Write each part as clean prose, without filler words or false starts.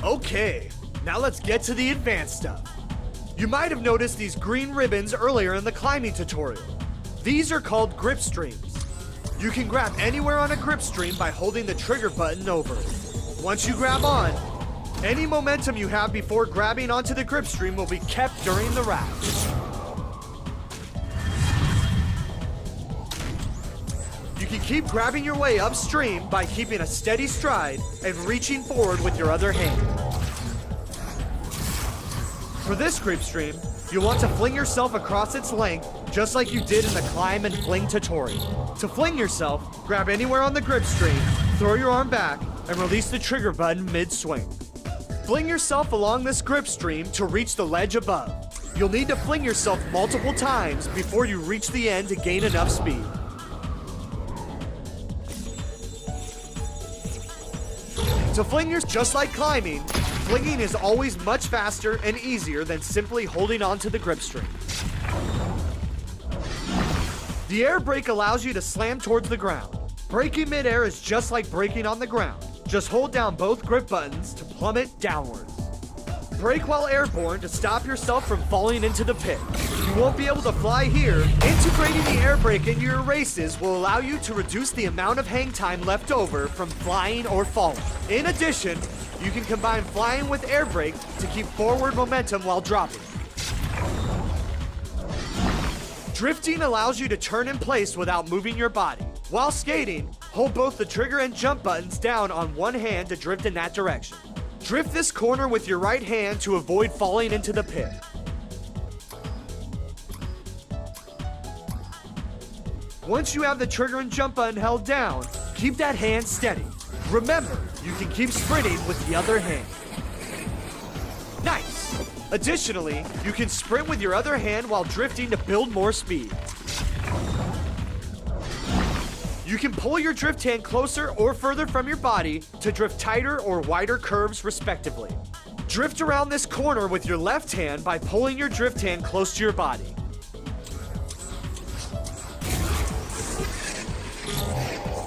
Okay, now let's get to the advanced stuff. You might have noticed these green ribbons earlier in the climbing tutorial. These are called grip streams. You can grab anywhere on a grip stream by holding the trigger button over it. Once you grab on, any momentum you have before grabbing onto the grip stream will be kept during the ride. You can keep grabbing your way upstream by keeping a steady stride and reaching forward with your other hand. For this grip stream, you'll want to fling yourself across its length just like you did in the climb and fling tutorial. To fling yourself, grab anywhere on the grip stream, throw your arm back, and release the trigger button mid-swing. Fling yourself along this grip stream to reach the ledge above. You'll need to fling yourself multiple times before you reach the end to gain enough speed. To fling yourself just like climbing, flinging is always much faster and easier than simply holding onto the grip string. The air brake allows you to slam towards the ground. Braking midair is just like braking on the ground. Just hold down both grip buttons to plummet downwards. Brake while airborne to stop yourself from falling into the pit. You won't be able to fly here. Integrating the air brake into your races will allow you to reduce the amount of hang time left over from flying or falling. In addition, you can combine flying with air brake to keep forward momentum while dropping. Drifting allows you to turn in place without moving your body. While skating, hold both the trigger and jump buttons down on one hand to drift in that direction. Drift this corner with your right hand to avoid falling into the pit. Once you have the trigger and jump button held down, keep that hand steady. Remember, you can keep sprinting with the other hand. Nice! Additionally, you can sprint with your other hand while drifting to build more speed. You can pull your drift hand closer or further from your body to drift tighter or wider curves respectively. Drift around this corner with your left hand by pulling your drift hand close to your body.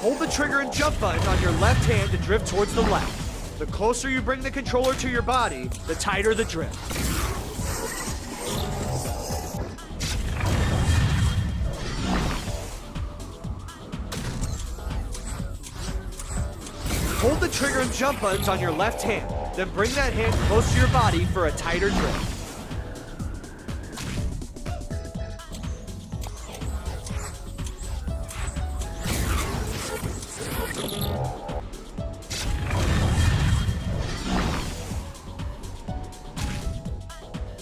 Hold the trigger and jump button on your left hand to drift towards the left. The closer you bring the controller to your body, the tighter the drift. Hold the trigger and jump buttons on your left hand, then bring that hand close to your body for a tighter drift.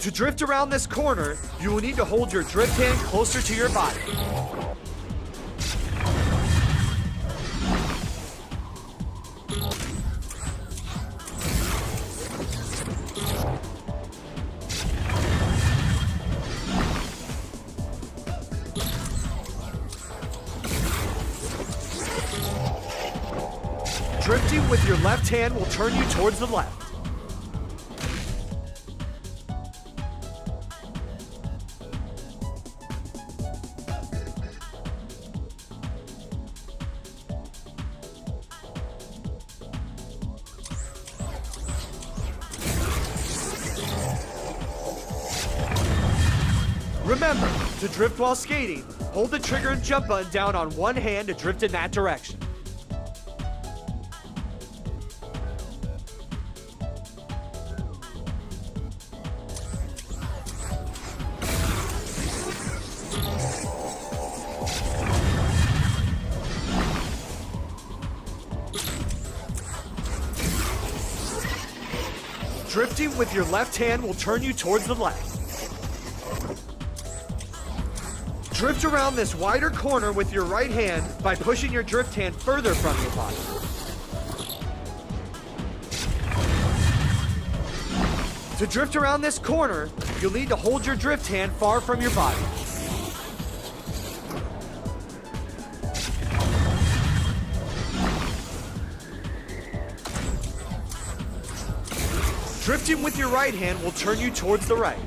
To drift around this corner, you will need to hold your drift hand closer to your body. Drifting with your left hand will turn you towards the left. Remember, to drift while skating, hold the trigger and jump button down on one hand to drift in that direction. Drifting with your left hand will turn you towards the left. Drift around this wider corner with your right hand by pushing your drift hand further from your body. To drift around this corner, you'll need to hold your drift hand far from your body. Drifting with your right hand will turn you towards the right.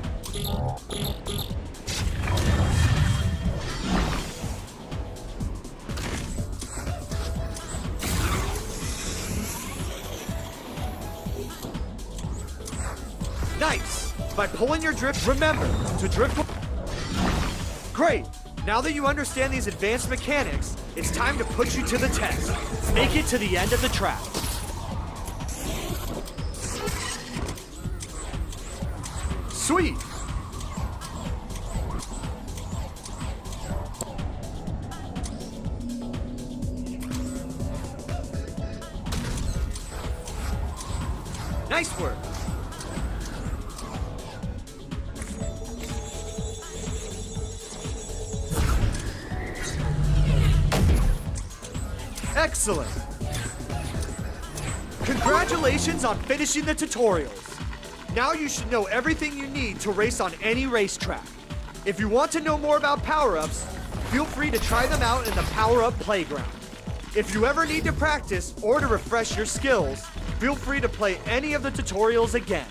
Nice! By pulling your drift, remember to drift. Great! Now that you understand these advanced mechanics, it's time to put you to the test. Make it to the end of the track. Sweet! Nice work! Excellent! Congratulations on finishing the tutorials! Now you should know everything you need to race on any racetrack. If you want to know more about power-ups, feel free to try them out in the Power-Up Playground. If you ever need to practice or to refresh your skills, feel free to play any of the tutorials again.